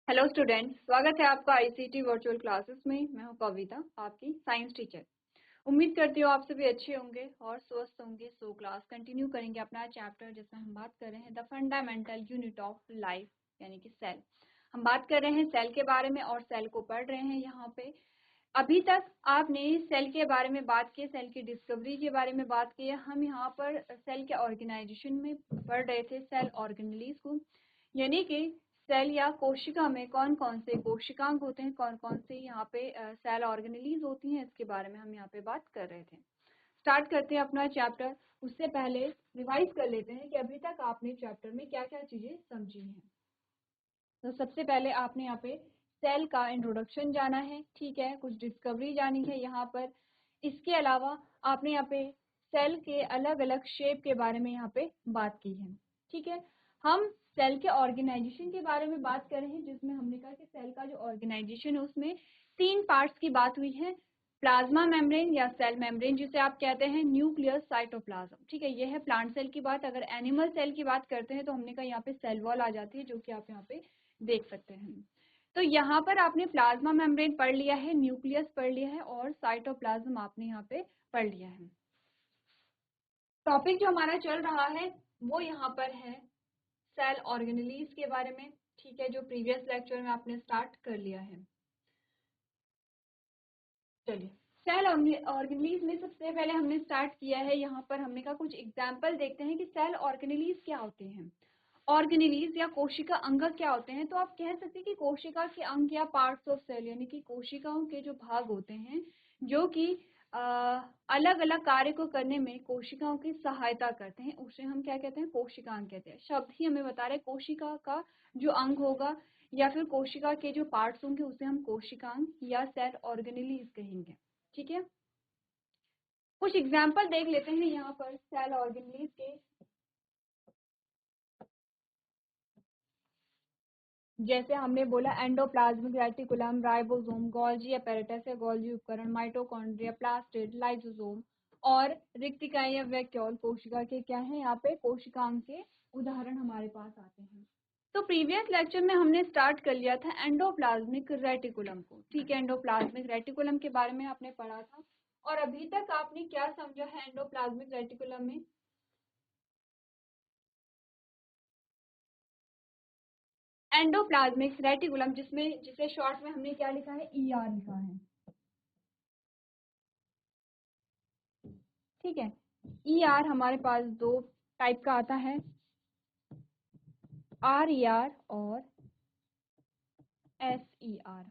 Hello students, स्वागत है आपका आईसीटी वर्चुअल क्लासेस में। मैं हूं कविता, आपकी साइंस टीचर। उम्मीद करती हूँ आप सभी अच्छे होंगे और स्वस्थ होंगे। सो क्लास कंटिन्यू करेंगे अपना चैप्टर जिसमें हम बात कर रहे हैं the fundamental unit of life यानी कि सेल। हम बात कर रहे हैं सेल के बारे में और सेल को पढ़ रहे हैं यहाँ पे। अभी तक आपने सेल के बारे में बात की, सेल की डिस्कवरी के बारे में बात की है। हम यहाँ पर सेल के ऑर्गेनाइजेशन में पढ़ रहे थे सेल ऑर्गेनेलीज को, यानी कि सेल या कोशिका में कौन कौन से कोशिकांग होते हैं, कौन कौन से यहाँ पे सेल ऑर्गेनेलीज होती हैं, इसके बारे में हम यहाँ पे बात कर रहे थे। स्टार्ट करते हैं अपना चैप्टर। उससे पहले रिवाइज कर लेते हैं कि अभी तक आपने चैप्टर में क्या क्या चीजें समझी हैं। तो सबसे पहले आपने यहाँ पे सेल का इंट्रोडक्शन जाना है, ठीक है, कुछ डिस्कवरी जानी है यहाँ पर। इसके अलावा आपने यहाँ पे सेल के अलग अलग शेप के बारे में यहाँ पे बात की है, ठीक है। हम सेल के ऑर्गेनाइजेशन के बारे में बात कर रहे हैं, जिसमें हमने कहा कि सेल का जो ऑर्गेनाइजेशन है उसमें 3 पार्ट्स की बात हुई है। प्लाज्मा मेम्ब्रेन या सेल मेम्ब्रेन जिसे आप कहते हैं, न्यूक्लियस, साइटोप्लाज्म, ठीक है, ये है प्लांट सेल की बात। अगर एनिमल सेल की बात करते हैं तो हमने कहा यहाँ पे सेल वॉल आ जाती है, जो कि आप यहाँ पे देख सकते हैं। तो यहाँ पर आपने प्लाज्मा मेम्ब्रेन पढ़ लिया है, न्यूक्लियस पढ़ लिया है और साइटोप्लाज्म आपने यहाँ पे पढ़ लिया है। टॉपिक जो हमारा चल रहा है वो यहाँ पर है सेल ऑर्गेनेलीज के बारे में, ठीक है, जो प्रीवियस लेक्चर में आपने स्टार्ट कर लिया है। चलिए, सेल ऑर्गेनेलीज में सबसे पहले हमने स्टार्ट किया है। यहाँ पर हमने कहा कुछ एग्जाम्पल देखते हैं कि सेल ऑर्गेनेलीज क्या होते हैं। ऑर्गेनेलीज या कोशिका अंग क्या होते हैं, तो आप कह सकते हैं कि कोशिका के अंग या पार्ट्स ऑफ सेल यानी कि कोशिकाओं के जो भाग होते हैं जो कि अलग अलग कार्य को करने में कोशिकाओं की सहायता करते हैं, उसे हम क्या कहते हैं, कोशिकांग कहते हैं। शब्द ही हमें बता रहे कोशिका का जो अंग होगा या फिर कोशिका के जो पार्ट्स होंगे उसे हम कोशिकांग या सेल ऑर्गेनेलीज कहेंगे, ठीक है। कुछ एग्जाम्पल देख लेते हैं यहाँ पर सेल ऑर्गेनेलीज के। जैसे हमने बोला endoplasmic reticulum, ribosome, Golgi apparatus या गोल्जी उपकरण, माइटोकॉन्ड्रिया, प्लास्टिड, लाइसोसोम और रिक्तिकाएं या वैक्यूल कोशिका के क्या है, यहाँ पे कोशिकांग के उदाहरण हमारे पास आते हैं। तो प्रीवियस लेक्चर में हमने स्टार्ट कर लिया था एंडोप्लाज्मिक रेटिकुलम को, ठीक है। एंडोप्लाज्मिक रेटिकुलम के बारे में आपने पढ़ा था और अभी तक आपने क्या समझा है एंडोप्लाज्मिक रेटिकुलम में। एंडोप्लाज्मिक रेटिकुलम जिसमें जिसे शॉर्ट में हमने क्या लिखा है, ईआर लिखा है, ठीक है। ईआर हमारे पास दो टाइप का आता है, आर ई आर और S E R.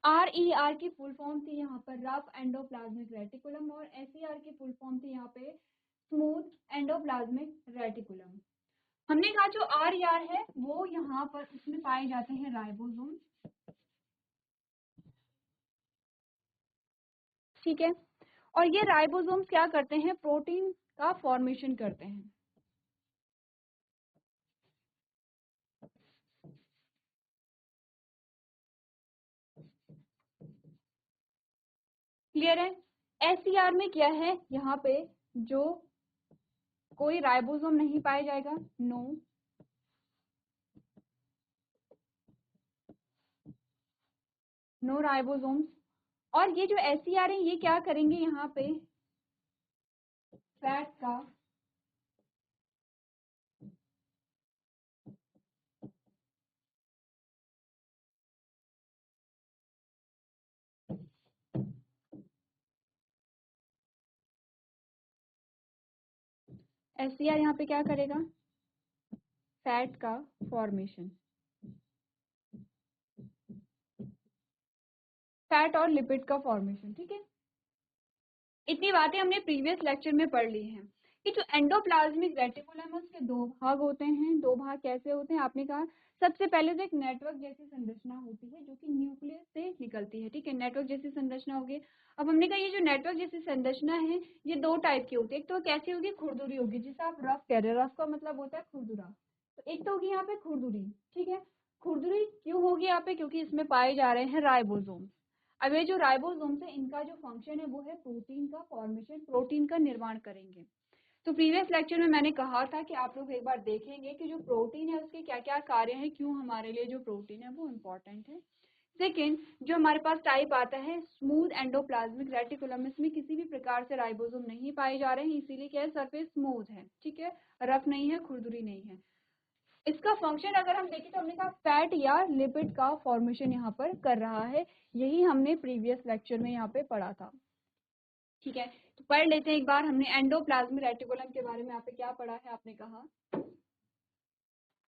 R E R की फुल फॉर्म थी यहाँ पर रफ एंडोप्लाज्मिक रेटिकुलम और एस ई आर की फुल फॉर्म थी यहाँ पे स्मूथ एंडोप्लाज्मिक रेटिकुलम। हमने कहा जो आर ई आर है वो यहाँ पर उसमें पाए जाते हैं राइबोसोम, ठीक है। और ये राइबोसोम्स क्या करते हैं, प्रोटीन का फॉर्मेशन करते हैं। क्लियर है। एससीआर में क्या है, यहाँ पे जो कोई राइबोसोम नहीं पाया जाएगा, नो नो राइबोसोम्स। और ये जो एससीआर है ये क्या करेंगे, यहाँ पे फैट का एससीआर यहाँ पे क्या करेगा, फैट का फॉर्मेशन, फैट और लिपिड का फॉर्मेशन, ठीक है। इतनी बातें हमने प्रीवियस लेक्चर में पढ़ ली हैं कि जो एंडोप्लाज्मिक रेटिकुलम है उसके दो भाग होते हैं। दो भाग कैसे होते हैं, आपने कहा सबसे पहले तो एक नेटवर्क जैसी संरचना होती है जो कि न्यूक्लियस से निकलती है, ठीक है, नेटवर्क जैसी संरचना होगी। अब हमने कहा ये जो नेटवर्क जैसी संरचना है ये दो टाइप की होती है। एक तो कैसी होगी, खुरदुरी होगी, जिसे आप रफ कह रहे हो, रफ का मतलब होता है खुरदुरा। तो एक तो होगी यहाँ पे खुरदुरी, ठीक है। खुरदुरी क्यों होगी यहाँ पे, क्योंकि इसमें पाए जा रहे हैं राइबोसोम। अब ये जो राइबोसोम्स है इनका जो फंक्शन है वो है प्रोटीन का फॉर्मेशन, प्रोटीन का निर्माण करेंगे। तो प्रीवियस लेक्चर में मैंने कहा था कि आप लोग एक बार देखेंगे कि जो प्रोटीन है उसके क्या क्या कार्य हैं, क्यों हमारे लिए जो प्रोटीन है वो इम्पोर्टेंट है। सेकेंड, जो हमारे पास टाइप आता है स्मूथ एंडोप्लाज्मिक रेटिकुलम, इसमें किसी भी प्रकार से राइबोसोम नहीं पाए जा रहे हैं, इसीलिए क्या है, सरफेस स्मूथ है, ठीक है, रफ नहीं है, खुरदुरी नहीं है। इसका फंक्शन अगर हम देखें तो हमने कहा फैट या लिपिड का फॉर्मेशन यहाँ पर कर रहा है, यही हमने प्रीवियस लेक्चर में यहाँ पे पढ़ा था। ठीक है, तो पढ़ लेते हैं एक बार। हमने एंडोप्लाज्मिक रेटिकुलम के बारे में यहाँ पे क्या पढ़ा है, आपने कहा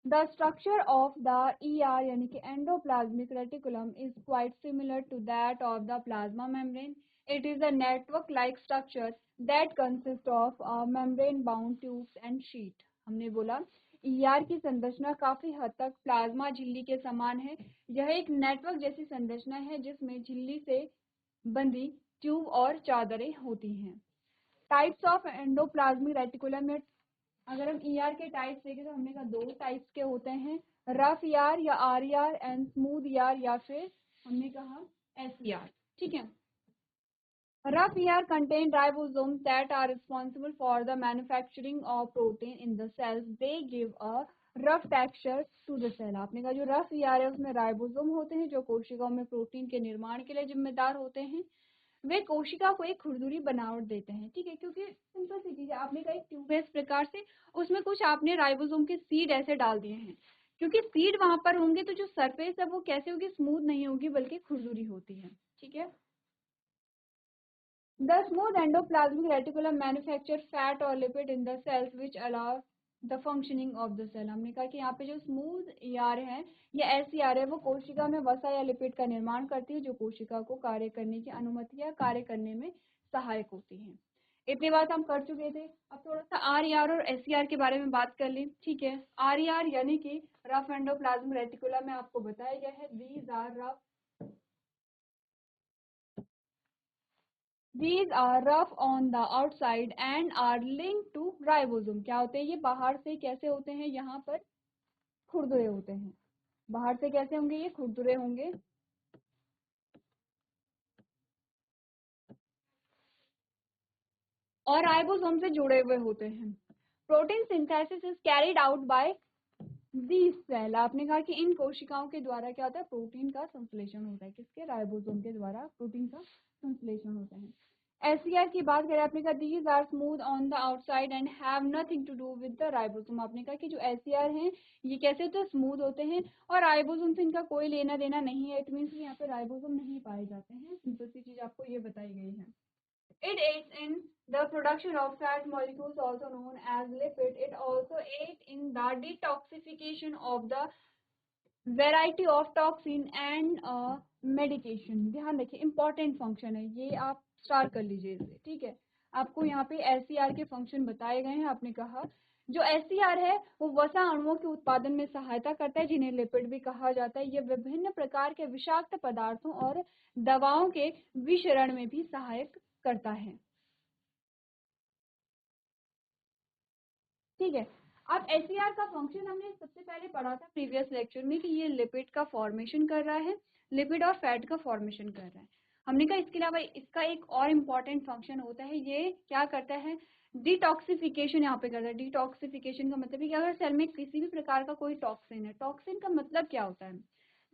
the structure of the ER यानी कि endoplasmic reticulum is quite similar to that of the plasma membrane. It is a network like structure that consist of membrane bound tubes and sheet. हमने बोला ER की संरचना काफी हद तक plasma झिल्ली के समान है। यह एक नेटवर्क जैसी संरचना है जिसमें झिल्ली से बंधी ट्यूब और चादरें होती हैं। टाइप्स ऑफ एंडोप्लाज्मिक रेटिकुलम में अगर हम ER के टाइप्स देखें तो हमने कहा 2 टाइप्स के होते हैं, रफ ER या RER एंड स्मूथ ER या फिर हमने कहा SER। ठीक है, rough ER contain ribosomes that are responsible for the manufacturing of protein in the cells. They give a rough texture to the cell। आपने कहा जो रफ ER है उसमें राइबोसोम होते हैं जो कोशिकाओं में प्रोटीन के निर्माण के लिए जिम्मेदार होते हैं। वे कोशिका को एक खुरदुरी बनावट देते हैं। ठीक है, क्योंकि सिंपल सी चीज है, आपने कहा एक ट्यूब है इस प्रकार से, उसमें कुछ आपने राइबोसोम के सीड ऐसे डाल दिए हैं, क्योंकि सीड वहां पर होंगे तो जो सरफेस है वो कैसे होगी, स्मूथ नहीं होगी बल्कि खुरदुरी होती है। ठीक है, the smooth endoplasmic reticulum manufacture fat or lipid in the cells which allow the functioning of the cell। हमने कहा कि यहाँ पे जो स्मूथ ER है या SER है वो कोशिका में वसा या लिपिड का निर्माण करती है जो कोशिका को कार्य करने की अनुमति या कार्य करने में सहायक होती है। इतनी बात हम कर चुके थे। अब थोड़ा सा RER और SER के बारे में बात कर लें। ठीक है, RER यानी कि रफ एंडोप्लाज्मिक रेटिकुलम में आपको बताया गया है These are rough on the outside and are linked to ribosome। क्या होते हैं ये, बाहर से कैसे होते हैं, यहाँ पर खुरदुरे होते हैं। बाहर से कैसे होंगे, ये खुरदुरे होंगे और राइबोसोम से जुड़े हुए होते हैं। Protein synthesis is carried out by these cell. आपने कहा कि इन कोशिकाओं के द्वारा क्या होता है, प्रोटीन का संश्लेषण होता है। किसके, राइबोसोम के द्वारा प्रोटीन का संश्लेषण होता है। SER की बात करें, आपने कहा these are smooth on the outside and have nothing to do with the ribosome. आपने कहा कि जो SER हैं ये कैसे होते हैं, स्मूथ होते हैं और राइबोसोम से इनका कोई लेना देना नहीं है। इट मीन्स यहाँ पे राइबोसोम नहीं पाए जाते हैं। सिंपल सी चीज आपको ये बताई गई है। It aids in the production of fat molecules also known as lipid. It also aids in the detoxification of the variety of toxin and medication। ध्यान रखिए, इंपॉर्टेंट फंक्शन है ये, आप स्टार्ट कर लीजिए इसे। ठीक है, आपको यहाँ पे SER के फंक्शन बताए गए हैं। आपने कहा जो SER है वो वसा अणुओं के उत्पादन में सहायता करता है जिन्हें लिपिड भी कहा जाता है। ये विभिन्न प्रकार के विषाक्त पदार्थों और दवाओं के विशरण में भी सहायक करता है। ठीक है, अब SER का फंक्शन हमने सबसे पहले पढ़ा था प्रीवियस लेक्चर में कि ये लिपिड का फॉर्मेशन कर रहा है, लिपिड और फैट का फॉर्मेशन कर रहा है। हमने कहा इसके अलावा इसका एक और इम्पॉर्टेंट फंक्शन होता है, ये क्या करता है, डिटॉक्सिफिकेशन यहाँ पे करता है। डिटॉक्सिफिकेशन का मतलब है कि अगर सेल में किसी भी प्रकार का कोई टॉक्सिन है, टॉक्सिन का मतलब क्या होता है,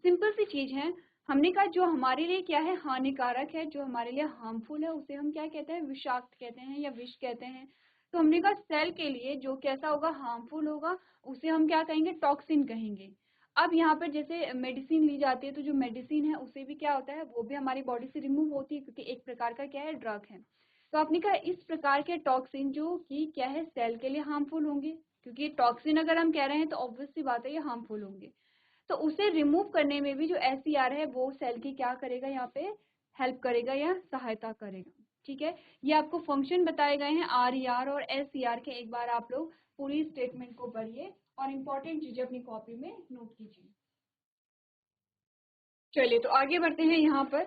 सिंपल सी चीज है, हमने कहा जो हमारे लिए क्या है, हानिकारक है, जो हमारे लिए हार्मफुल है उसे हम क्या कहते हैं, विषाक्त कहते हैं या विष कहते हैं। तो हमने कहा सेल के लिए जो कैसा होगा, हार्मफुल होगा, उसे हम क्या कहेंगे, टॉक्सिन कहेंगे। अब यहाँ पर जैसे मेडिसिन ली जाती है तो जो मेडिसिन है उसे भी क्या होता है, वो भी हमारी बॉडी से रिमूव होती है क्योंकि एक प्रकार का क्या है, ड्रग है। तो आपने कहा इस प्रकार के टॉक्सिन जो कि क्या है, सेल के लिए हार्मफुल होंगे, क्योंकि टॉक्सिन अगर हम कह रहे हैं तो ऑब्वियस सी बात है ये हार्मफुल होंगे। तो उसे रिमूव करने में भी जो SER है वो सेल की क्या करेगा, यहाँ पे हेल्प करेगा या सहायता करेगा। ठीक है, ये आपको फंक्शन बताए गए हैं RER और SER के। एक बार आप लोग पूरी स्टेटमेंट को पढ़िए और इम्पोर्टेंट चीजें अपनी कॉपी में नोट कीजिए। चलिए तो आगे बढ़ते हैं। यहाँ पर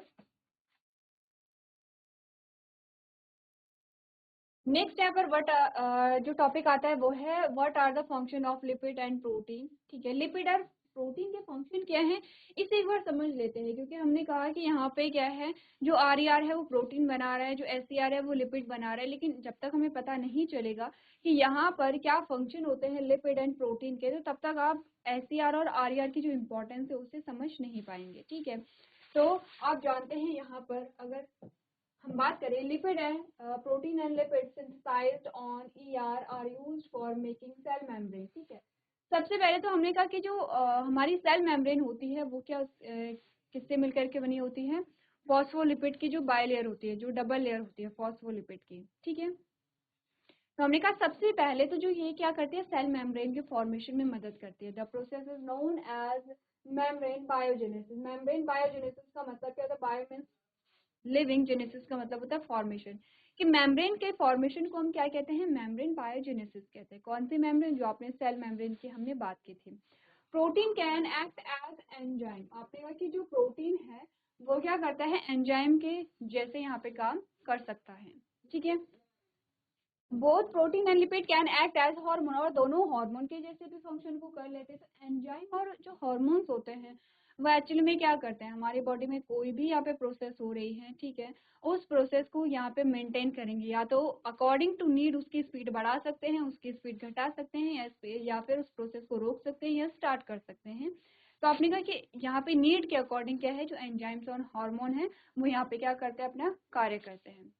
नेक्स्ट यहाँ पर जो टॉपिक आता है वो है what are the function of lipid and protein. ठीक है, लिपिड और प्रोटीन के फंक्शन क्या है इसे एक बार समझ लेते हैं, क्योंकि हमने कहा कि यहाँ पे क्या है, जो RER है वो प्रोटीन बना रहा है, जो SCR है वो लिपिड बना रहा है, लेकिन जब तक हमें पता नहीं चलेगा कि यहाँ पर क्या फंक्शन होते हैं लिपिड एंड प्रोटीन के, तो तब तक आप SCR और RER की जो इम्पोर्टेंस है उसे समझ नहीं पाएंगे। ठीक है, तो आप जानते हैं यहाँ पर अगर हम बात करें lipid and protein and lipid synthesized on ER are used for making cell membrane. ठीक है, सबसे पहले तो हमने कहा कि जो हमारी सेल मेम्ब्रेन होती है वो क्या किससे मिलकर के बनी होती है, फॉस्फोलिपिड की जो बाइलेयर होती है, जो डबल लेयर होती है फॉस्फोलिपिड की। ठीक है, तो हमने कहा सबसे पहले तो जो ये क्या करती है, सेल मेम्ब्रेन के फॉर्मेशन में मदद करती है। The process is known as membrane biogenesis. Membrane biogenesis का मतलब क्या होता है, बायो मीन्स लिविंग, जेनेसिस का मतलब होता है फॉर्मेशन, कि मेम्ब्रेन के फॉर्मेशन को हम क्या कहते हैं, मेम्ब्रेन बायोजेनेसिस कहते हैं। कौन सी मेम्ब्रेन, जो आपने सेल मेम्ब्रेन की हमने बात की थी। Protein can act as enzyme. आपने कहा कि जो प्रोटीन है वो क्या करता है, एंजाइम के जैसे यहाँ पे काम कर सकता है। ठीक है, both protein and lipid can act as hormone, और दोनों हार्मोन के जैसे भी फंक्शन को कर लेते हैं। तो एंजाइम और जो हार्मोन्स होते हैं वो एक्चुअली में क्या करते हैं, हमारी बॉडी में कोई भी यहाँ पे प्रोसेस हो रही है, ठीक है, उस प्रोसेस को यहाँ पे मेंटेन करेंगे, या तो अकॉर्डिंग टू नीड उसकी स्पीड बढ़ा सकते हैं, उसकी स्पीड घटा सकते हैं, या फिर उस प्रोसेस को रोक सकते हैं या स्टार्ट कर सकते हैं। तो आपने कहा कि यहाँ पे नीड के अकॉर्डिंग क्या है, जो एंजाइम्स और हार्मोन है वो यहाँ पे क्या करते हैं, अपना कार्य करते हैं।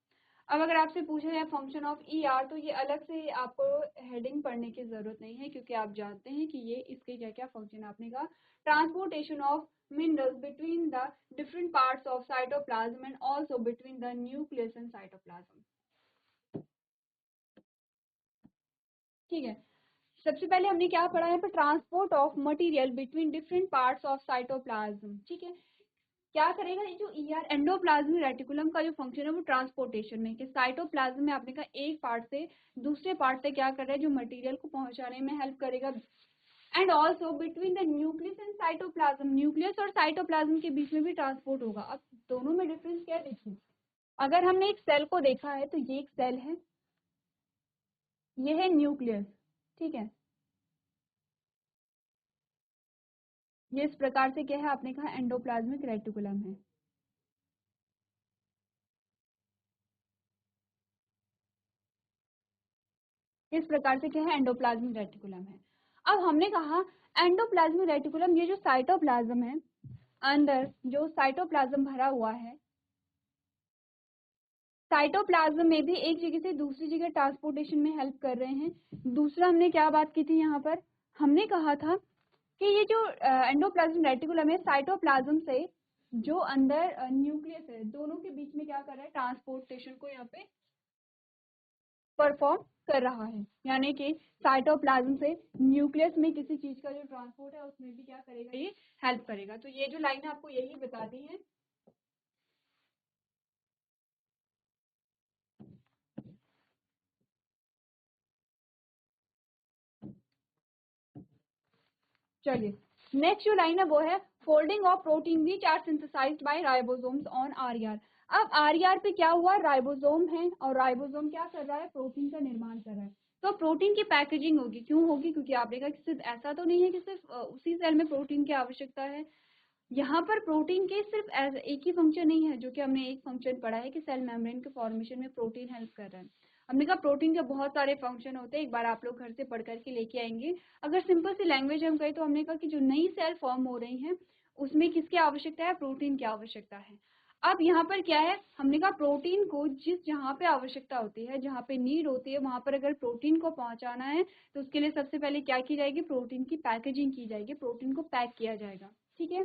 अब अगर आपसे पूछा जाए फंक्शन ऑफ ER, तो ये अलग से आपको हेडिंग पढ़ने की जरूरत नहीं है, क्योंकि आप जानते हैं कि ये इसके क्या क्या फंक्शन। आपने कहा transportation of minerals between the different parts of cytoplasm and also between the nucleus and cytoplasm. ठीक है, सबसे पहले हमने क्या पढ़ा है, transport of material between different parts of cytoplasm. ठीक है, क्या करेगा ये जो ER एंडोप्लाज्मिक रेटिकुलम का जो फंक्शन है वो ट्रांसपोर्टेशन में, कि साइटोप्लाज्म में आपने कहा एक पार्ट से दूसरे पार्ट से क्या कर रहा है, जो मटेरियल को पहुंचाने में हेल्प करेगा। And also between the nucleus and cytoplasm, nucleus और साइटोप्लाज्म के बीच में भी ट्रांसपोर्ट होगा। अब दोनों में डिफरेंस क्या है देखिए, अगर हमने एक सेल को देखा है तो ये एक सेल है, ये है न्यूक्लियस। ठीक है, ये इस प्रकार से क्या है, आपने कहा एंडोप्लाज्मिक रेटिकुलम है। इस प्रकार से क्या है, एंडोप्लाज्मिक रेटिकुलम है। अब हमने कहा एंडोप्लाज्मिक रेटिकुलम, ये जो साइटोप्लाज्म है, अंदर जो साइटोप्लाज्म भरा हुआ है, साइटोप्लाज्म में भी एक जगह से दूसरी जगह ट्रांसपोर्टेशन में हेल्प कर रहे हैं। दूसरा हमने क्या बात की थी यहाँ पर, हमने कहा था कि ये जो एंडोप्लाज्मिक रेटिकुलम है, साइटोप्लाज्म से जो अंदर न्यूक्लियस है, दोनों के बीच में क्या कर रहा है, ट्रांसपोर्टेशन को यहाँ पे परफॉर्म कर रहा है। यानी कि साइटोप्लाज्म से न्यूक्लियस में किसी चीज का जो ट्रांसपोर्ट है उसमें भी क्या करेगा, ये हेल्प करेगा। तो ये जो लाइन आपको यही बताती है। चलिए, नेक्स्ट जो लाइन है वो है folding of protein which are synthesized by ribosomes on RER। अब RER पे क्या हुआ, राइबोसोम है, और राइबोसोम क्या कर रहा है, प्रोटीन का निर्माण कर रहा है। तो प्रोटीन की पैकेजिंग होगी, क्यों होगी, क्योंकि आप देखा कि सिर्फ ऐसा तो नहीं है कि सिर्फ उसी सेल में प्रोटीन की आवश्यकता है। यहाँ पर प्रोटीन के सिर्फ एक ही फंक्शन नहीं है, जो कि हमने एक फंक्शन पढ़ा है कि सेल मेम्ब्रेन के फॉर्मेशन में प्रोटीन हेल्प कर रहा है। हमने कहा प्रोटीन के बहुत सारे फंक्शन होते हैं, एक बार आप लोग घर से पढ़ करके लेके आएंगे। अगर सिंपल सी लैंग्वेज हम कहें तो हमने कहा कि जो नई सेल फॉर्म हो रही है उसमें किसकी आवश्यकता है, प्रोटीन की आवश्यकता है। अब यहाँ पर क्या है, हमने कहा प्रोटीन को जिस जहाँ पे आवश्यकता होती है, जहाँ पे नीड होती है, वहां पर अगर प्रोटीन को पहुंचाना है तो उसके लिए सबसे पहले क्या की जाएगी, प्रोटीन की पैकेजिंग की जाएगी, प्रोटीन को पैक किया जाएगा। ठीक है,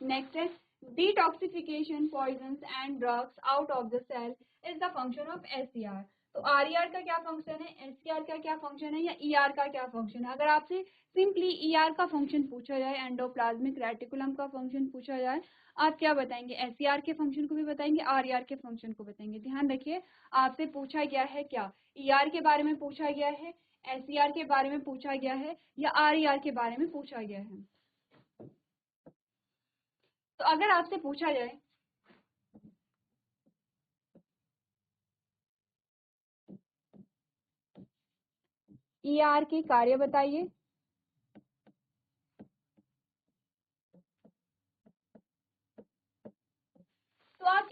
नेक्स्ट है detoxification poisons and drugs out of the cell is the function of SCR। तो RER का क्या फंक्शन है, SCR का क्या फंक्शन है, या ER का क्या फंक्शन है। अगर आपसे सिंपली ER का फंक्शन पूछा जाए, एंडोप्लाज्मिक रेटिकुलम का फंक्शन पूछा जाए, आप क्या बताएंगे, SCR के फंक्शन को भी बताएंगे, RER के फंक्शन को बताएंगे। ध्यान रखिए, आपसे पूछा गया है क्या, ER के बारे में पूछा गया है, SCR के बारे में पूछा गया है, या RER के बारे में पूछा गया है। तो अगर आपसे पूछा जाए ER के कार्य बताइए,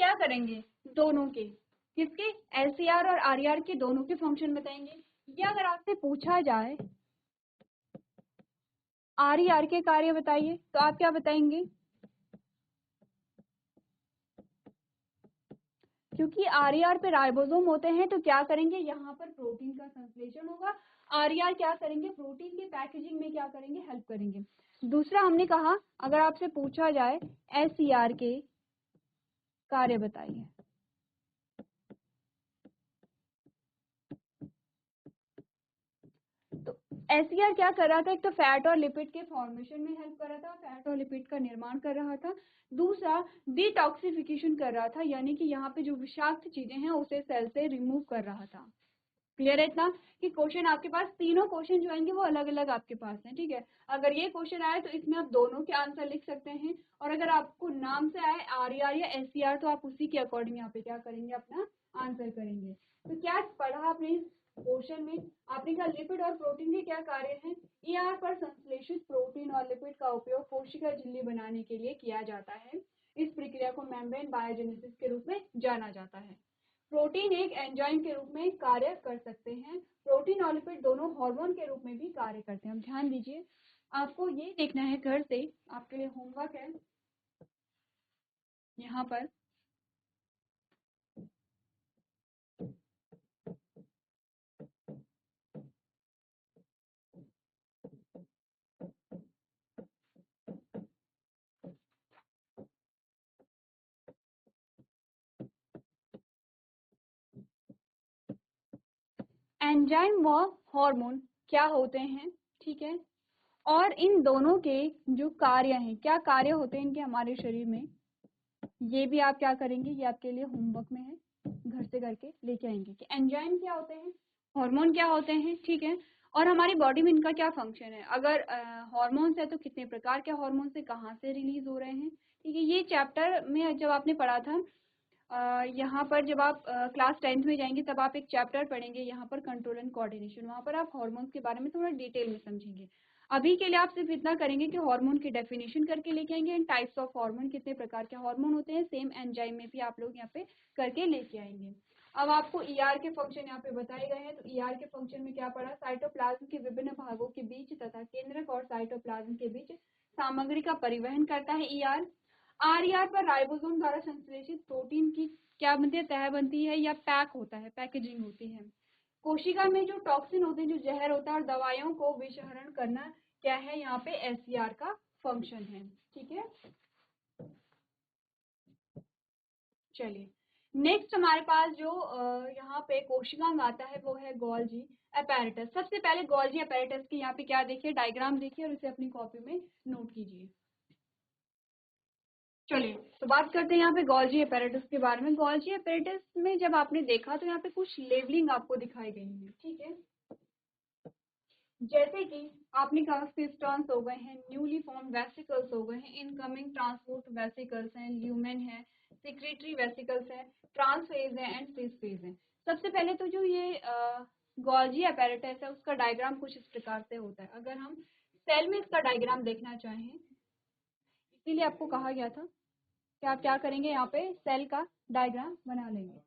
क्या करेंगे, दोनों के, किसके, LCR और RER के दोनों के फंक्शन बताएंगे। या अगर आपसे पूछा जाए RER के कार्य बताइए, तो आप क्या बताएंगे, क्योंकि RER पे राइबोसोम होते हैं तो क्या करेंगे, यहाँ पर प्रोटीन का संश्लेषण होगा। RER क्या करेंगे, प्रोटीन के पैकेजिंग में क्या करेंगे, हेल्प करेंगे। दूसरा हमने कहा अगर आपसे पूछा जाए SCR के कार्य बताइए, तो SCR क्या कर रहा था, एक तो फैट और लिपिड के फॉर्मेशन में हेल्प कर रहा था, फैट और लिपिड का निर्माण कर रहा था। दूसरा डिटॉक्सिफिकेशन कर रहा था, यानी कि यहाँ पे जो विषाक्त चीजें हैं उसे सेल से रिमूव कर रहा था। क्लियर है इतना कि क्वेश्चन आपके पास, तीनों क्वेश्चन जो आएंगे वो अलग अलग आपके पास हैं, ठीक है। अगर ये क्वेश्चन आए तो इसमें आप दोनों के आंसर लिख सकते हैं, और अगर आपको नाम से आए RER या SCR तो आप उसी के अकॉर्डिंग यहाँ पे क्या करेंगे, अपना आंसर करेंगे। तो क्या पढ़ा आपने इस क्वेश्चन में, आपने कहा लिपिड और प्रोटीन के क्या कार्य हैं। ER पर संश्लेषित प्रोटीन और लिपिड का उपयोग कोशिका झिल्ली बनाने के लिए किया जाता है। इस प्रक्रिया को मेम्ब्रेन बायोजेनेसिस के रूप में जाना जाता है। प्रोटीन एक एंजाइम के रूप में कार्य कर सकते हैं। प्रोटीन और लिपिड दोनों हार्मोन के रूप में भी कार्य करते हैं। अब ध्यान दीजिए, आपको ये देखना है घर से, आपके लिए होमवर्क है यहाँ पर। एंजाइम व हार्मोन क्या होते हैं, ठीक है, और इन दोनों के जो कार्य हैं, क्या कार्य होते हैं इनके हमारे शरीर में, ये भी आप क्या करेंगे, ये आपके लिए होमवर्क में है, घर से करके लेके आएंगे कि एंजाइम क्या होते हैं, हार्मोन क्या होते हैं, ठीक है, और हमारी बॉडी में इनका क्या फंक्शन है। अगर हार्मोन्स है तो कितने प्रकार के हार्मोन्स से कहाँ से रिलीज हो रहे हैं, ठीक है। ये चैप्टर में जब आपने पढ़ा था, यहाँ पर जब आप क्लास 10th में जाएंगे तब आप एक चैप्टर पढ़ेंगे यहाँ पर, कंट्रोल एंड कोऑर्डिनेशन, वहाँ पर आप हार्मोन्स के बारे में थोड़ा डिटेल में समझेंगे। अभी के लिए आप सिर्फ इतना करेंगे कि हार्मोन की डेफिनेशन करके लेके आएंगे, एंड टाइप्स ऑफ हार्मोन, कितने प्रकार के हार्मोन होते हैं, सेम एंजाइम में भी आप लोग यहाँ पे करके लेके आएंगे। अब आपको ER के फंक्शन यहाँ पे बताए गए हैं, तो ER के फंक्शन में क्या पढ़ा, साइटोप्लाज्म के विभिन्न भागों के बीच तथा केंद्रक और साइटोप्लाज्म के बीच सामग्री का परिवहन करता है ER। RER पर राइबोसोम द्वारा संश्लेषित प्रोटीन की क्या बनती है, तह बनती है या पैक होता है, पैकेजिंग होती है। कोशिका में जो टॉक्सिन होते हैं, जो जहर होता है, और दवाइयों को विषहरण करना क्या है, यहाँ पे SCR का फंक्शन है, ठीक है। चलिए नेक्स्ट हमारे पास जो यहाँ पे कोशिकांग आता है वो है गोल्जी अपैरेटस। सबसे पहले गोल्जी अपैरेटस की यहाँ पे क्या देखिए, डायग्राम देखिए और इसे अपनी कॉपी में नोट कीजिए। चलिए तो बात करते हैं यहाँ पे गोल्जी अपैरेटस के बारे में। गोल्जी अपैरेटस में जब आपने देखा तो यहाँ पे कुछ लेबलिंग आपको दिखाई गई है, ठीक है। जैसे कि आपने कहा सिस्टॉन्स हो गए हैं, न्यूली फॉर्म वेसिकल्स हो गए हैं, इनकमिंग ट्रांसपोर्ट वेसिकल्स हैं, ल्यूमेन है, सिक्रेटरी वेसिकल्स है, ट्रांसफेज है एंड सिस फेज है। सबसे पहले तो जो ये गोल्जी अपैरेटस है उसका डायग्राम कुछ इस प्रकार से होता है। अगर हम सेल में इसका डायग्राम देखना चाहें, इसीलिए आपको कहा गया था कि आप क्या करेंगे, यहाँ पे सेल का डायग्राम बना लेंगे।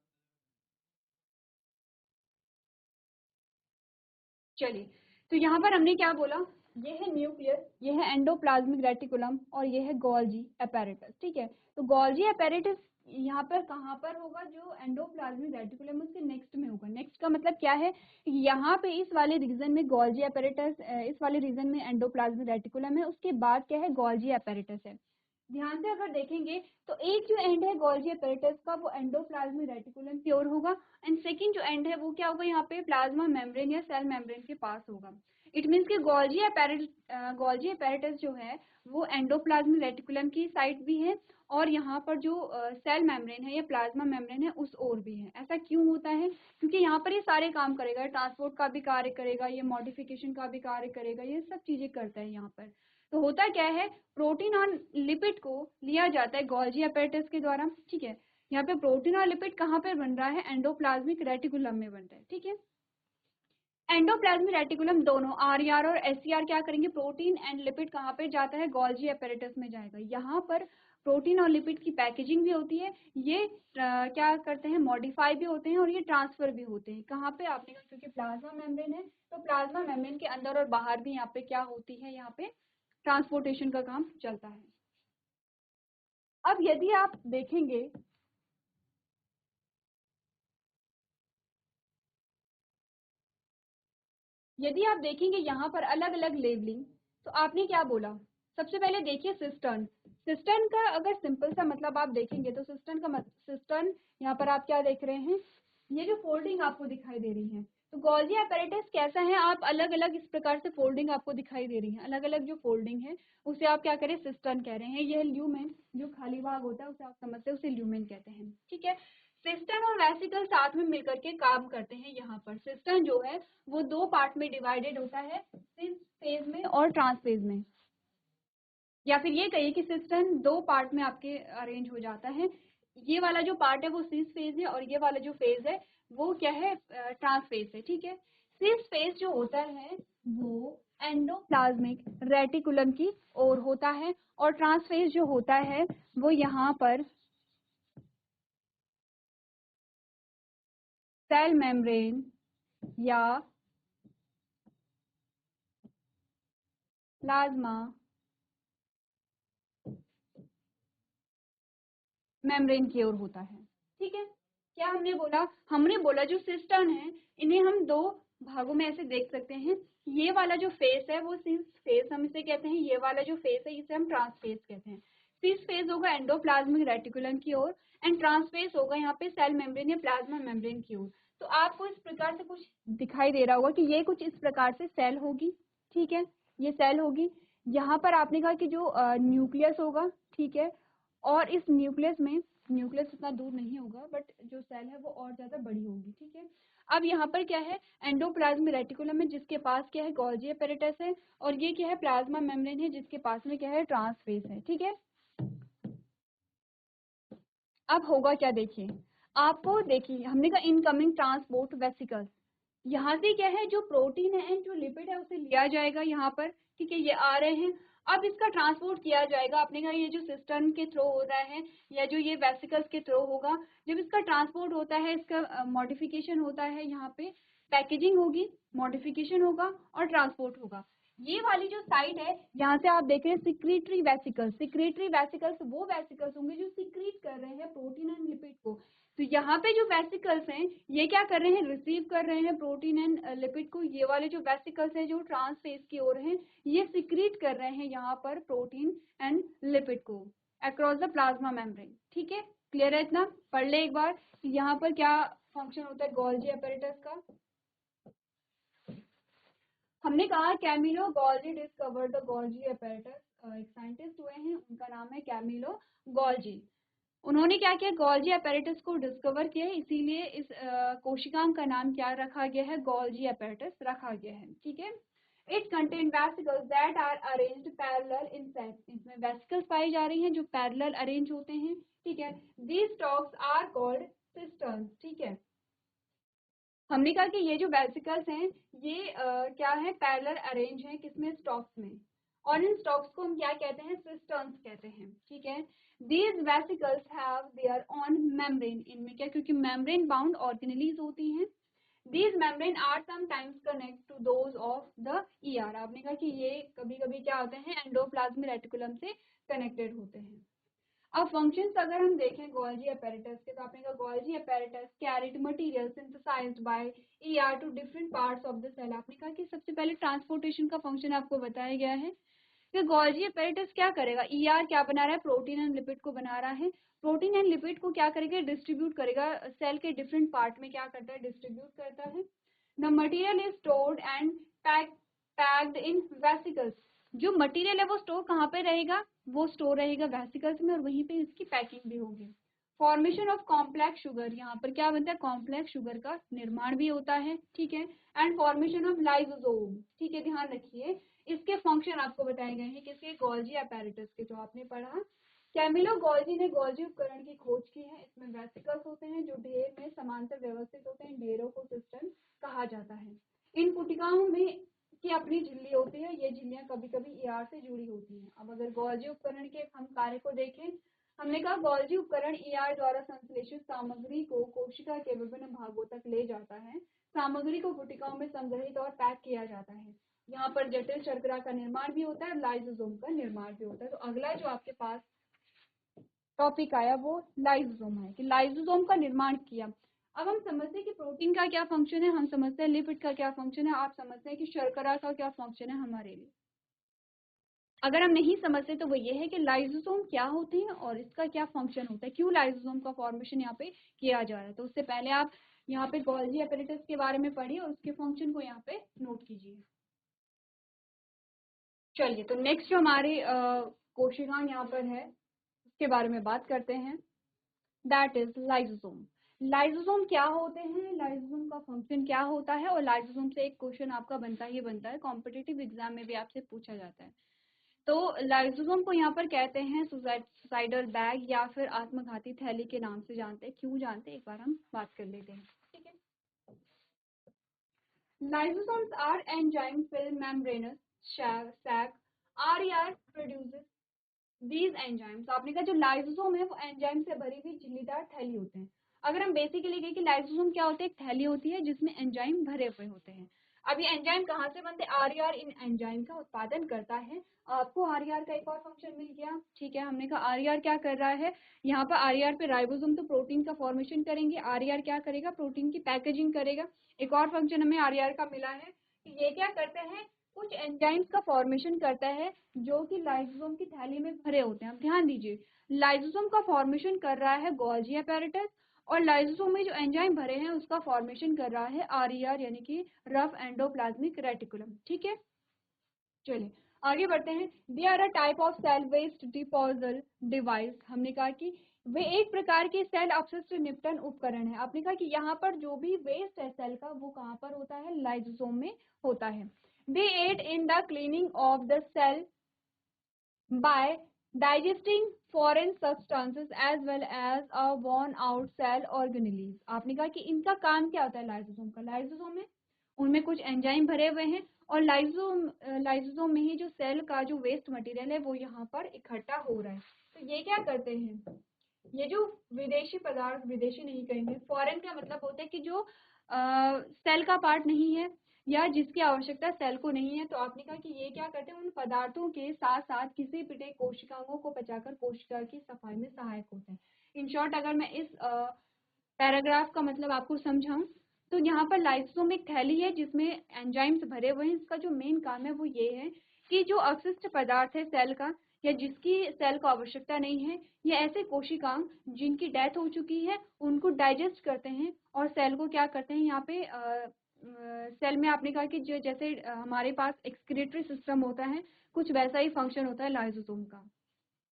चलिए तो यहाँ पर हमने क्या बोला, ये है न्यूक्लियस, ये है एंडोप्लाज्मिक रेटिकुलम और ये है गोल्जी अपैरेटस, ठीक है। तो गोल्जी अपैरेटस यहाँ पर कहाँ पर होगा, जो एंडोप्लाज्मिक रेटिकुलम उसके नेक्स्ट में होगा। नेक्स्ट का मतलब क्या है, यहाँ पे इस वाले रीजन में गोल्जी अपैरेटस, इस वाले रीजन में एंडोप्लाज्मिक रेटिकुलम है, उसके बाद क्या है, गोल्जी अपैरेटस है। ध्यान से अगर देखेंगे तो एक जो एंड है गोल्जी अपैरेटस का वो एंडोप्लाज्मिक रेटिकुलम की ओर होगा, एंड सेकंड जो एंड है वो क्या होगा, यहाँ पे प्लाज्मा मेम्ब्रेन या सेल मेम्ब्रेन के पास होगा। इट मीन्स कि गोल्जी अपैरेटस जो है वो एंडोप्लाज्मिक रेटिकुलम की साइड भी है, और यहाँ पर जो सेल मेम्ब्रेन है या प्लाज्मा मेम्ब्रेन है उस ओर भी है। ऐसा क्यों होता है, क्योंकि यहाँ पर ये सारे काम करेगा, ट्रांसपोर्ट का भी कार्य करेगा, ये मॉडिफिकेशन का भी कार्य करेगा, ये सब चीजें करता है यहाँ पर। तो होता क्या है, प्रोटीन और लिपिड को लिया जाता है गोल्जी अपैरेटस के द्वारा, ठीक है। यहाँ पे प्रोटीन और लिपिड कहाँ पे बन रहा है, एंडोप्लाज्मिक रेटिकुलम में बन रहा है, ठीक है। एंडोप्लाज्मिक रेटिकुलम दोनों आरईआर और एससीआर क्या करेंगे, प्रोटीन एंड लिपिड कहाँ पे जाता है, गोल्जी एपेरेटस में जाएगा। यहाँ पर प्रोटीन और लिपिड की पैकेजिंग भी होती है, ये क्या करते हैं, मॉडिफाई भी होते हैं और ये ट्रांसफर भी होते हैं। कहाँ पे, आपने कहा क्योंकि प्लाज्मा मेम्ब्रेन है तो प्लाज्मा मेम्ब्रेन के अंदर और बाहर भी यहाँ पे क्या होती है, यहाँ पे ट्रांसपोर्टेशन का काम चलता है। अब यदि आप देखेंगे यहाँ पर अलग अलग लेबलिंग, तो आपने क्या बोला, सबसे पहले देखिए सिस्टर्न। सिस्टर्न का अगर सिंपल सा मतलब आप देखेंगे तो सिस्टर्न यहाँ पर आप क्या देख रहे हैं, ये जो फोल्डिंग आपको दिखाई दे रही है, तो गोल्जी एपेरेटस कैसा है, आप अलग अलग इस प्रकार से फोल्डिंग आपको दिखाई दे रही है, अलग अलग जो फोल्डिंग है उसे आप क्या करें, सिस्टर्न कह रहे हैं। यह ल्यूमेन जो खाली भाग होता है उसे आप समझते हैं, उसे ल्यूमेन कहते हैं, ठीक है। सिस्टर्न और वेसिकल साथ में मिलकर के काम करते हैं। यहाँ पर सिस्टर्न जो है वो दो पार्ट में डिवाइडेड होता है, सिस फेज में और ट्रांस फेज में, या फिर ये कहिए कि सिस्टर्न दो पार्ट में आपके अरेंज हो जाता है। ये वाला जो पार्ट है वो सिस फेज है और ये वाला जो फेज है वो क्या है, ट्रांस फेज है, ठीक है। सिस फेज जो होता है वो एंडोप्लाज्मिक रेटिकुलम की ओर होता है और ट्रांस फेज जो होता है वो यहाँ पर सेल मेम्ब्रेन या प्लाज्मा मेम्ब्रेन की ओर होता है, ठीक है। क्या हमने बोला जो सिस्टर्न है इन्हें हम दो भागों में ऐसे देख सकते हैं। ये वाला जो फेस है वो सिस फेस हम इसे कहते हैं, ये वाला जो फेस है इसे हम ट्रांस फेस कहते हैं। सिस फेस होगा एंडोप्लाज्मिक रेटिकुलम की ओर एंड ट्रांस फेस होगा यहाँ पे सेल मेम्ब्रेन या प्लाज्मा मेम्ब्रेन की ओर। तो आपको इस प्रकार से कुछ दिखाई दे रहा होगा कि ये कुछ इस प्रकार से सेल होगी, ठीक है, ये सेल होगी। यहाँ पर आपने कहा कि जो न्यूक्लियस होगा, ठीक है, और इस न्यूक्लियस में, न्यूक्लियस इतना दूर नहीं होगा बट जो सेल है वो और ज्यादा बड़ी होगी, ठीक है। अब यहाँ पर क्या है, एंडोप्लाज्मिक रेटिकुलम है जिसके पास क्या है, गोल्जी एपेरेटस है, और ये क्या है, प्लाज्मा मेम्ब्रेन है जिसके पास में क्या है, ट्रांसफेस है, ठीक है। अब होगा क्या, देखिए आपको, देखिए हमने कहा इनकमिंग ट्रांसपोर्ट वेसिकल्स, यहाँ से क्या है, जो प्रोटीन है एंड जो लिपिड है उसे लिया जाएगा यहाँ पर, ठीक है, ये आ रहे हैं। अब इसका ट्रांसपोर्ट किया जाएगा, आपने कहा ये जो सिस्टम के थ्रू हो रहा है या जो ये वेसिकल्स के थ्रू होगा, जब इसका ट्रांसपोर्ट होता है, इसका मॉडिफिकेशन होता है, यहाँ पे पैकेजिंग होगी, मॉडिफिकेशन होगा और ट्रांसपोर्ट होगा। ये वाली जो साइड है यहाँ से आप देख रहे हैं सिक्रीटरी वेसिकल्स, सिक्रीटरी वेसिकल्स वो वेसिकल्स होंगे जो सिक्रीट कर रहे हैं प्रोटीन एंड लिपिड को। तो यहाँ पे जो वेसिकल्स हैं ये क्या कर रहे हैं, रिसीव कर रहे हैं प्रोटीन एंड लिपिड को। ये वाले जो वेसिकल्स हैं जो ट्रांस फेज की ओर हैं ये सिक्रीट कर रहे हैं यहाँ पर प्रोटीन एंड लिपिड को अक्रॉस द प्लाज्मा मेम्ब्रेन, ठीक है। क्लियर है इतना, पढ़ ले एक बार यहाँ पर क्या फंक्शन होता है गोल्जी एपेरेटस का। हमने कहा Camillo Golgi discovered the Golgi apparatus, एक साइंटिस्ट हुए हैं उनका नाम है कैमिलो गोल्जी। उन्होंने क्या किया, गोल्जी एपेरेटस को डिस्कवर किया, इसीलिए इस कोशिकांग का नाम क्या रखा गया है, गोल्जी एपेरेटस रखा गया है, ठीक है। It contain vesicles that are arranged parallel in set, इसमें वेसिकल्स पाई जा रही हैं जो पैरेलल अरेंज होते हैं, ठीक है। दीज स्टॉक्स आर कॉल्ड सिस्टर्न्स, ठीक है। हमने कहा कि ये जो वेसिकल्स हैं ये क्या है, पैरेलल अरेंज हैं, किसमें, स्टॉक्स में, और इन स्टॉक्स को हम क्या कहते हैं, सिस्टर्न्स कहते हैं, ठीक है। These vesicles have their own membrane, इनमें क्या, क्योंकि मेम्ब्रेन बाउंड ऑर्गेनेलीज होती हैं। These membrane are sometimes connect to those of the ER, आपने कहा कि ये कभी कभी क्या होते हैं, एंडोप्लाज्मिक रेटिकुलम से कनेक्टेड होते हैं। अब फंक्शंस अगर हम देखें गोल्जी एपेरेटस के, तो आपने कहा Golgi apparatus carried material synthesized by ER to different parts of the cell. आपने कहा कि सबसे पहले ट्रांसपोर्टेशन का फंक्शन आपको बताया गया है कि गोल्जी एपेरेटस क्या करेगा, ईआर क्या बना रहा है, प्रोटीन एंड लिपिड को बना रहा है, प्रोटीन एंड लिपिड को क्या करेगा, डिस्ट्रीब्यूट करेगा सेल के डिफरेंट पार्ट में, क्या करता है, डिस्ट्रीब्यूट करता है। The material is stored and packed in vesicles, जो मटेरियल है वो स्टोर कहाँ पे रहेगा, वो स्टोर रहेगा वेसिकल्स में और वहीं पे इसकी पैकिंग भी होगी। फॉर्मेशन ऑफ कॉम्प्लेक्स शुगर, यहाँ पर क्या बनता है, कॉम्प्लेक्स शुगर का निर्माण भी होता है, ठीक है। एंड फॉर्मेशन ऑफ लाइसोसोम, ठीक है, ध्यान रखिए इसके फंक्शन आपको बताए गए हैं किसके, गोल्जी एपेरेटस के, जो आपने पढ़ा। कैमिलो गोल्जी ने गोल्जी उपकरण की खोज की है, इसमें वेसिकल्स होते हैं जो ढेर में समांतर व्यवस्थित होते हैं, ढेरों को सिस्टम कहा जाता है। इन पुटिकाओं में की अपनी झिल्ली होती है। ये झिल्लियां कभी कभी ईआर से जुड़ी होती हैं। अब अगर गोल्जी उपकरण के हम कार्य को देखें, हमने कहा गोल्जी उपकरण ईआर द्वारा संश्लेषित सामग्री को कोशिका के विभिन्न भागों तक ले जाता है। सामग्री को पुटिकाओं में संग्रहित और पैक किया जाता है। यहाँ पर जटिल शर्करा का निर्माण भी होता है, लाइसोसोम का निर्माण भी होता है। तो अगला जो आपके पास टॉपिक आया वो लाइसोसोम है, कि लाइसोसोम का निर्माण किया। अब हम समझते हैं कि प्रोटीन का क्या फंक्शन है, हम समझते हैं लिपिड का क्या फंक्शन है, आप समझते हैं कि शर्करा का क्या फंक्शन है हमारे लिए। अगर हम नहीं समझते तो वो ये है कि लाइसोसोम क्या होते हैं और इसका क्या फंक्शन होता है, क्यों लाइसोसोम का फॉर्मेशन यहाँ पे किया जा रहा है। तो उससे पहले आप यहाँ पे गोल्जी एपेरेटस के बारे में पढ़िए और उसके फंक्शन को यहाँ पे नोट कीजिए। चलिए, तो नेक्स्ट जो हमारी कोशिका यहाँ पर है उसके बारे में बात करते हैं, दैट इज लाइसोसोम। लाइसोसोम क्या होते हैं, लाइसोसोम का फंक्शन क्या होता है, और लाइसोसोम से एक क्वेश्चन आपका बनता ही बनता है, कॉम्पिटिटिव एग्जाम में भी आपसे पूछा जाता है। तो लाइसोसोम को यहाँ पर कहते हैं सुसाइडल बैग या फिर आत्मघाती थैली के नाम से जानते हैं। क्यों जानते हैं, एक बार हम बात कर लेते हैं, ठीक है। Lysosomes are enzyme filled membranous sac. RER produces these enzymes। आपने कहा जो लाइसोसोम है वो एंजाइम से भरी हुई झिल्लीदार थैली होते हैं। अगर हम बेसिकली कहें कि लाइसोसोम क्या होते हैं, एक थैली होती है जिसमें एंजाइम भरे हुए होते हैं। अब ये एंजाइम कहाँ से बनते हैं, आरईआर इन एंजाइम का उत्पादन करता है। आपको आरईआर का एक और फंक्शन मिल गया, ठीक है। हमने कहा आरईआर क्या कर रहा है, यहाँ पर आरईआर पे राइबोसोम तो प्रोटीन का फॉर्मेशन करेंगे, आरईआर क्या करेगा, प्रोटीन की पैकेजिंग करेगा। एक और फंक्शन हमें आरईआर का मिला है कि ये क्या करते हैं, कुछ एंजाइम्स का फॉर्मेशन करता है जो कि लाइसोसोम की थैली में भरे होते हैं। अब ध्यान दीजिए, लाइसोसोम का फॉर्मेशन कर रहा है गोल्जी एपेरेटस, और लाइसोसोम में जो एंजाइम भरे हैं उसका फॉर्मेशन कर रहा है आरईआर यानी कि रफ एंडोप्लाज्मिक रेटिकुलम, ठीक है। चलिए आगे बढ़ते हैं। They are a type of cell waste disposal device. हमने कहा कि वे एक प्रकार के सेल अपशिष्ट निपटन उपकरण है। आपने कहा कि यहाँ पर जो भी वेस्ट है सेल का वो कहाँ पर होता है, लाइसोसोम में होता है। They aid in the cleaning of the cell by digesting foreign substances as well as a worn out cell organelles। आपने कहा कि इनका काम क्या होता है लाइसोसोम का, लाइसोसोम में उनमें कुछ एंजाइम भरे हुए हैं और लाइसोसोम में ही जो सेल का जो वेस्ट मटेरियल है वो यहाँ पर इकट्ठा हो रहा है। तो ये क्या करते हैं, ये जो विदेशी पदार्थ, विदेशी नहीं कहेंगे, फॉरेन का मतलब होता है कि जो सेल का पार्ट नहीं है या जिसकी आवश्यकता सेल को नहीं है। तो आपने कहा कि ये क्या करते हैं, उन पदार्थों के साथ साथ किसी पिटे कोशिकाओं को पचाकर कोशिका की सफाई में सहायक होते हैं। इन शॉर्ट अगर मैं इस पैराग्राफ का मतलब आपको समझाऊं तो यहाँ पर लाइसोसोम एक थैली है जिसमें एंजाइम्स भरे हुए हैं। इसका जो मेन काम है वो ये है कि जो अवशिष्ट पदार्थ है सेल का या जिसकी सेल को आवश्यकता नहीं है, ये ऐसे कोशिकांग जिनकी डेथ हो चुकी है उनको डाइजेस्ट करते हैं और सेल को क्या करते हैं, यहाँ पे सेल में आपने कहा कि जो जैसे हमारे पास एक्सक्रीटरी सिस्टम होता है, कुछ वैसा ही फंक्शन होता है लाइसोसोम का,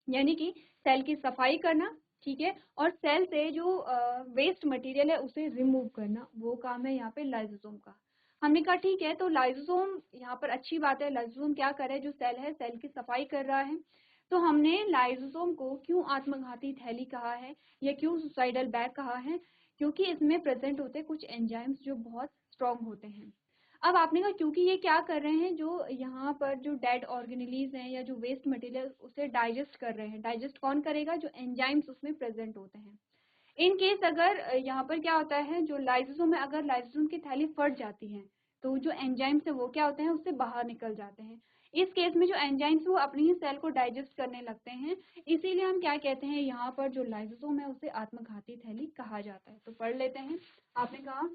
यानी कि सेल की सफाई करना, ठीक है, और सेल से जो वेस्ट मटेरियल है उसे रिमूव करना, वो काम है यहाँ पे लाइसोसोम का। हमने कहा ठीक है, तो लाइसोसोम यहाँ पर अच्छी बात है, लाइसोसोम क्या कर रहा है, जो सेल है सेल की सफाई कर रहा है। तो हमने लाइसोसोम को क्यों आत्मघाती थैली कहा है या क्यों सुसाइडल बैग कहा है, क्योंकि इसमें प्रेजेंट होते हैं कुछ एंजाइम्स जो बहुत स्ट्रॉन्ग होते हैं। अब आपने कहा क्योंकि ये क्या कर रहे हैं, जो यहाँ पर जो डेड ऑर्गेनेलीज हैं या जो वेस्ट मटेरियल उसे डाइजेस्ट कर रहे हैं। डाइजेस्ट कौन करेगा, जो एंजाइम्स उसमें प्रेजेंट होते हैं। इन केस अगर यहाँ पर क्या होता है, जो लाइसोसोम है, अगर लाइसोसोम की थैली फट जाती है तो जो एंजाइम्स है वो क्या होते हैं, उससे बाहर निकल जाते हैं। इस केस में जो एंजाइम्स वो अपनी ही सेल को डाइजेस्ट करने लगते हैं, इसीलिए हम क्या कहते हैं, यहाँ पर जो लाइसोसोम है उसे आत्मघाती थैली कहा जाता है। तो पढ़ लेते हैं। आपने कहा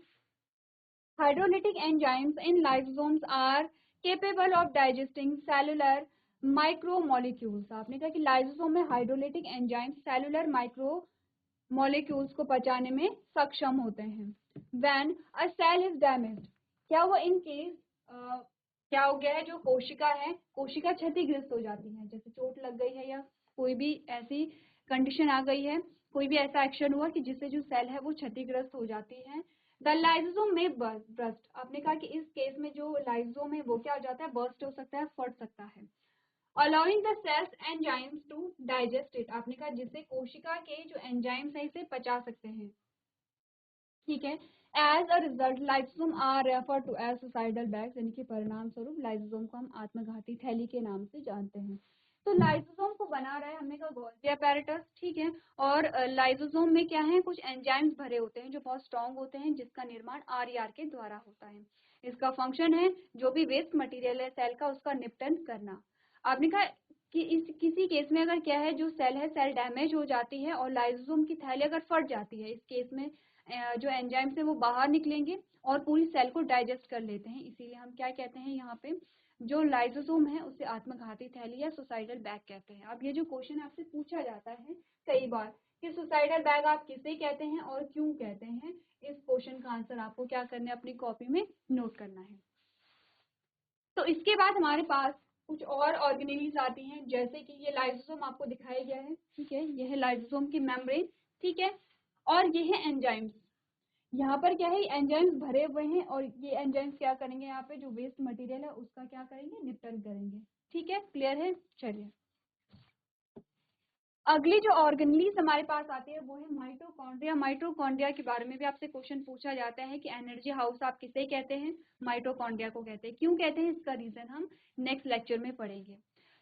hydrolytic enzymes in lysosomes are capable of digesting cellular micromolecules। आपने कहा कि लाइसोसोम में हाइड्रोलिटिक एंजाइम्स सेलुलर माइक्रोमोलेक्यूल्स को पचाने में सक्षम होते हैं। When a cell is damaged, क्या हुआ इन केस, क्या हो गया है, जो कोशिका है, कोशिका क्षतिग्रस्त हो जाती है, जैसे चोट लग गई है या कोई भी ऐसी कंडीशन आ गई है, कोई भी ऐसा एक्शन हुआ कि जिससे जो सेल है वो क्षतिग्रस्त हो जाती है। द लाइसोसोम में बर्स्ट। आपने कहा कि इस केस में जो लाइसोसोम है वो क्या हो जाता है, बर्स्ट हो सकता है, फट सकता है। Allowing the cells enzymes to digest it. आपने कहा जिससे कोशिका के जो एंजाइम्स है इसे पचा सकते हैं, ठीक है। As a result lysosome are refer to as suicidal bags, यानी कि परिणाम स्वरूप लाइसोसोम को हम आत्मघाती थैली के नाम से जानते हैं। तो लाइसोसोम को बना रहा है हमने कहा गोल्गी apparatus, ठीक है। और लाइसोसोम में क्या है, कुछ एंजाइम्स भरे होते हैं जो बहुत स्ट्रॉन्ग होते हैं, जिसका निर्माण आरईआर के द्वारा होता है। इसका फंक्शन है जो भी वेस्ट मटेरियल है सेल का, उसका निपटन करना। आपने कहा कि किसी केस में अगर क्या है, जो सेल है सेल डैमेज हो जाती है और लाइसोसोम की थैली अगर फट जाती है, इस केस में जो एंजाइम्स है वो बाहर निकलेंगे और पूरी सेल को डाइजेस्ट कर लेते हैं। इसीलिए हम क्या कहते हैं यहाँ पे, जो लाइसोसोम है उसे आत्मघाती थैली या सुसाइडल बैग कहते हैं। अब ये जो क्वेश्चन आपसे पूछा जाता है कई बार कि सुसाइडल बैग आप किसे कहते हैं और क्यों कहते हैं, इस क्वेश्चन का आंसर आपको क्या करना है, अपनी कॉपी में नोट करना है। तो इसके बाद हमारे पास कुछ और ऑर्गेनेलीज आती हैं, जैसे कि ये लाइसोसोम आपको दिखाया गया है, ठीक है। ये है लाइसोसोम की मेम्ब्रेन, ठीक है। और ये है एंजाइम्स। यहाँ पर क्या है, एंजाइम्स भरे हुए हैं और ये एंजाइम्स क्या करेंगे, यहाँ पे जो वेस्ट मटेरियल है उसका क्या करेंगे, निपटन करेंगे, ठीक है। क्लियर है, चलिए। अगली जो ऑर्गेनेलीज हमारे पास आती है वो है माइटोकॉन्ड्रिया। माइटोकॉन्ड्रिया के बारे में भी आपसे क्वेश्चन पूछा जाता है कि एनर्जी हाउस आप किसे कहते हैं, माइटोकॉन्ड्रिया को कहते हैं। क्यों कहते हैं, इसका रीजन हम नेक्स्ट लेक्चर में पढ़ेंगे।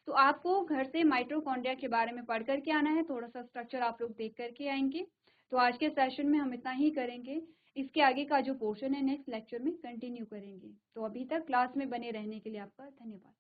तो आपको घर से माइटोकॉन्ड्रिया के बारे में पढ़ करके आना है, थोड़ा सा स्ट्रक्चर आप लोग देख करके आएंगे। तो आज के सेशन में हम इतना ही करेंगे, इसके आगे का जो पोर्शन है नेक्स्ट लेक्चर में कंटिन्यू करेंगे। तो अभी तक क्लास में बने रहने के लिए आपका धन्यवाद।